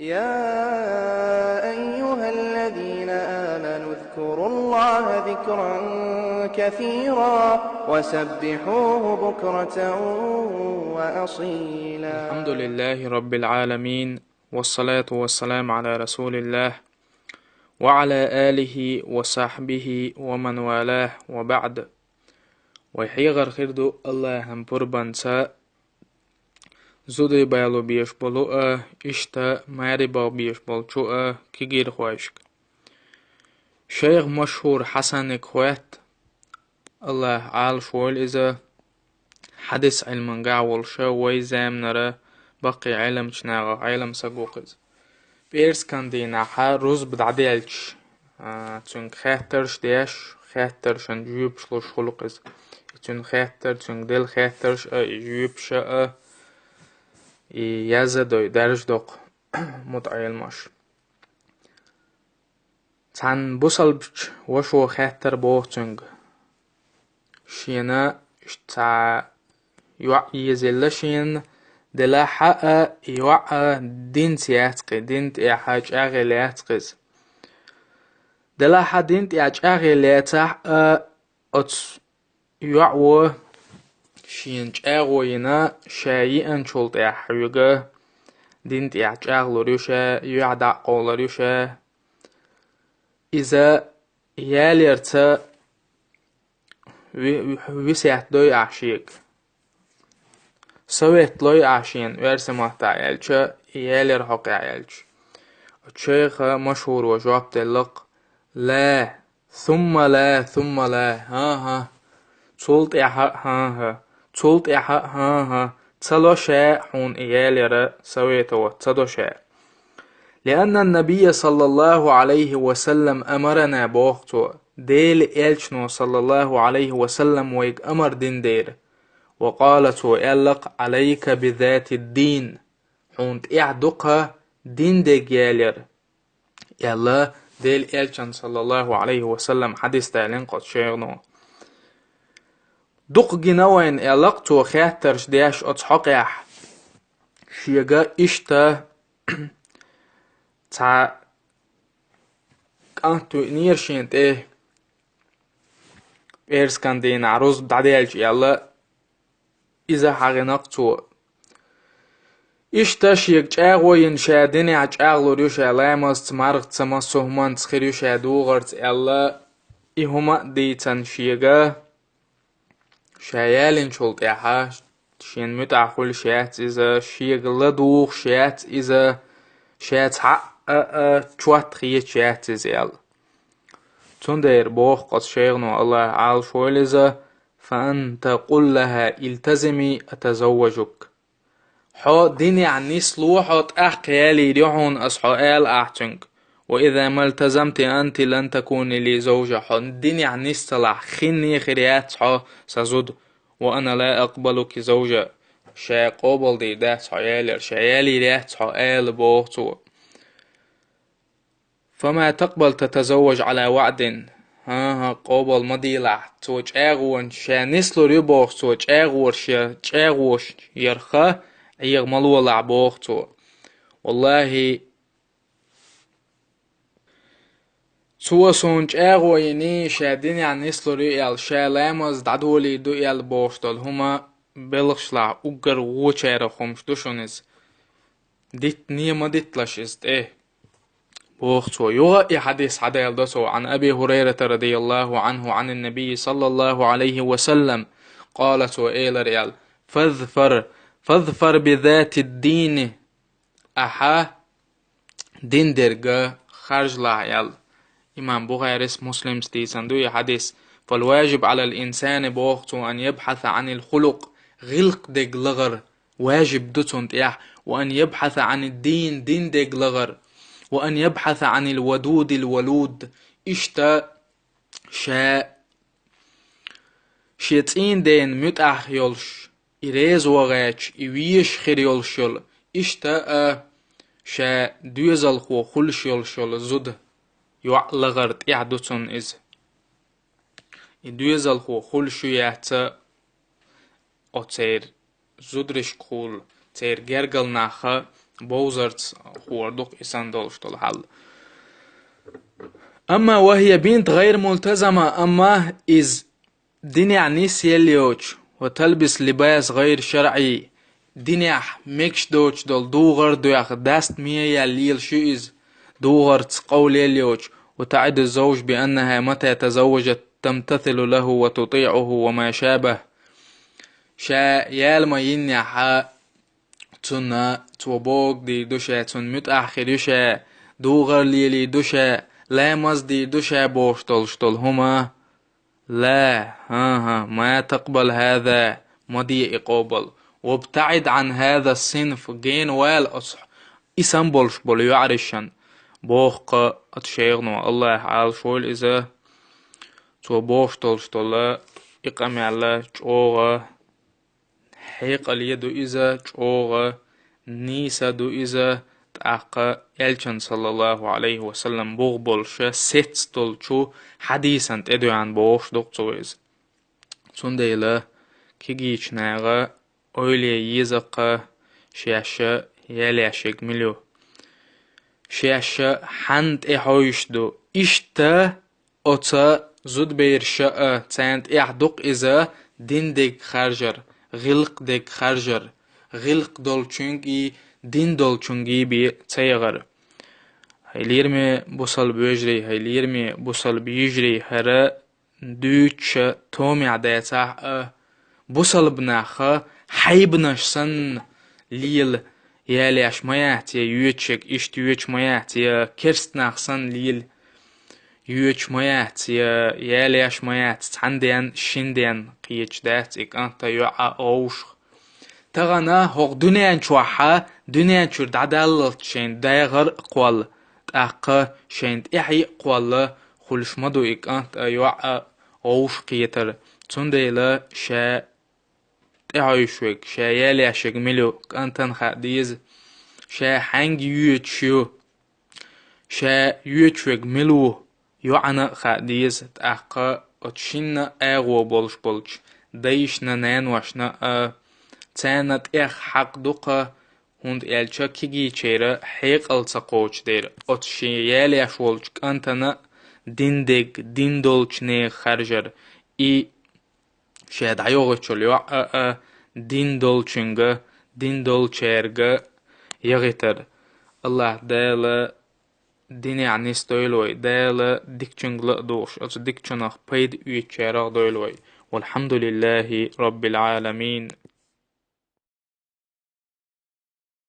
يا أيها الذين آمنوا اذكروا الله ذكرا كثيرا وسبحوه بكرة وأصيلا. الحمد لله رب العالمين، والصلاة والسلام على رسول الله وعلى آله وصحبه ومن والاه، وبعد. ويحيغر خيردو الله هم بربانسا زودي بالو بيش بولو اشتا ماري باو بيش بولچو كيغير خواشك شيخ مشهور حسن كويت الله عال شوال إذا حدث علم قاول شو ويزام نرى بقي علم شناغ علم سقوقز بيرس كان دينا حا روز بدعديلش تون خاترش ديش خاترشن جيوبش لوش خلقز تون خاتر تون دل خاترش جيوبش يزدوي درج دوق متعيل مش تان بوصلبش وشو خاتر بوغتنگ شينا اشتا يزلشين دلا حقا يوعى دينت ياتقي دينت يحاج اغي ياتقز دلا حا دينت يحاج اغي ياتح اتس يوعو شينج اغوينا شايئن شولت يحيوغا دينت يحاج اغلوريوشا يعدع قولوريوشا إذا ياليرتا ويسيات دوي عشيك سويت لوي عشين ويرسمات عيالش يالير حق عيالش الشيخ مشهور وجواب تلق لا ثم لا ثم لا ها تولت ها ها تولت ها تلو شاء حون يالير سويتو تدو شاء لأن النبي صلى الله عليه وسلم أمرنا بوقتو ديل إلشنو صلى الله عليه وسلم ويك أمر دين دير وقالت وإلق عليك بذات الدين حونت إعدقها دين دي جالر يلا ديل إلشن صلى الله عليه وسلم حديث تعلن قد شيرنو دق جنوين إلقتو خاترش دياش أتحقيح شيغا إشتا تا كانتو نيرشينت إيرس كان دين عروز بدعديالج يلا إذا حغنقتو إشتا شيغ جاغوين شاديني عجاغلوريوش علامز تمارغ تسما سوهمان تسخيريوش عدوغرت يلا إهما ديتان شيغا شايالين شولت إحا شين متعقل شات إذا شيغ لدوغ شات إذا شات حق چوات خيت شات إذا تندير بوخ قد شيغنو الله عال شويلزا فأنت قل لها التزمي أتزوجك حو ديني عني سلوحات أحقيالي ريحون أصحوال أحتنك وإذا ما التزمت أنت لن تكوني لي زوجة حو ديني عني استلح خيني خريات حو سزود وأنا لا أقبلك زوجة شا قوبل دي دات حيالي شايالي ريات حوال بوغتو فما تقبل تتزوج على وعد ها قوبل مديلع توج اغون شا نسلو ريبوغ توج اغور شا اغوش يرخا عيغ ملولع بوغتو والله سوى سونج اغويني شا ديني نسلو ريال شا لامز دعدولي دو يال بوغتول هما بلغشلع اقر وچير خمش دوشونيز ديت نيما ديتلاش است بوغتو يوغا حديث حدا يلدسو عن أبي هريرة رضي الله عنه عن النبي صلى الله عليه وسلم قالت وإيل ريال فاظفر بذات الدين أحا دين درجة خرج لعيال إمام بخاري مسلم ستيسندو حديث فالواجب على الإنسان بوغتو أن يبحث عن الخلق غلق ديج لغر واجب دوتونت وأن يبحث عن الدين دين ديج لغر وأن يبحث عن الودود الولود إشتا شيتين دين متأخ يولش إريز وغاش إويش خير يولشل إشتا شا دوزل خو خلش يولشل زود يعلغرت إعدتون إز دوزل خو خلش يعتا أو تير زودرش خول تير جرجل ناخا بوزرت خوردق إسان دولشتول حل. أما وهي بنت غير ملتزمة، أما إذ دنيا نسيليوش وتلبس لباس غير شرعي، دنيا مكش دوش دول دوغر دوياخ داست مية يليل شئز دوغر تقول يليوش، وتعد الزوج بأنها متى تزوجت تمتثل له وتطيعه وما شابه. شا يالما ينيا تنا توبوك دي دوشا تن متأخر يشا دوغر ليلي دوشا لا مزدي دوشا بوشتول هما لا ما تقبل هذا مدي إقابل، وابتعد عن هذا الصنف جين وال أصح إسان بولش بول يعرشن بوخ أتشيغنو الله عال شول إذا تو بوشتول إقام على جوغة حيق اليدو إذا جوغة نيسا دو إذا تأقى إلشن صلى الله عليه وسلم بوغ بولشة ست دولشو حديثا تدو عن بوش دكتو إذا سنديلا كيجيش ناغا أولي يزاقا شاشة يالاشيك مليو شاشة حند إحويش دو إشتا أتا زود بيرشا تاند إحدق إذا دين ديك خارجر غلق ديك خارجر غلق دولچونگي دين دولچونگي بي تيغر هيليرمي بوصل بيجري هيليرمي بوصل بيجري هرا دوچ تومي عدايتا بوصل بناخا حيبنشسن ليل يالياش مياتي يوچك اشت يوچ مياتي كرست ناخسن ليل يوچ مياتي يالياش ميات عندين شندين قيچ دات اك انت يوعا اوش تغنا هوق دنيا نشوحا دنيا نشورد عدالة شين دايغر قوال تأقى شين إحي قوال خلش مدو إك أنت يوعى أوش قيتر تنديلا شا تحيشوك شا يالي عشق ملو كأنتن خاديز شا حنج يوتشو شا يوتشوك ملو يوعنا خاديز تأقى أتشين أغو بولش دايشنا نان واشنا تانت إخ حق دوقا هند إلچا كيجي چيرا حيق التقوش دير أتشي يالي أشولش كانتنا دين ديك دين دولش ني خرجر إي شاد عيوغي چوليو دين دولچنغ دين دولچيرغ يغيتر الله دالا ديني عنيس دويلوي دالا ديك چنغ دوش أتو ديك چنخ بيد يوچيرغ دويلوي والحمد لله رب العالمين.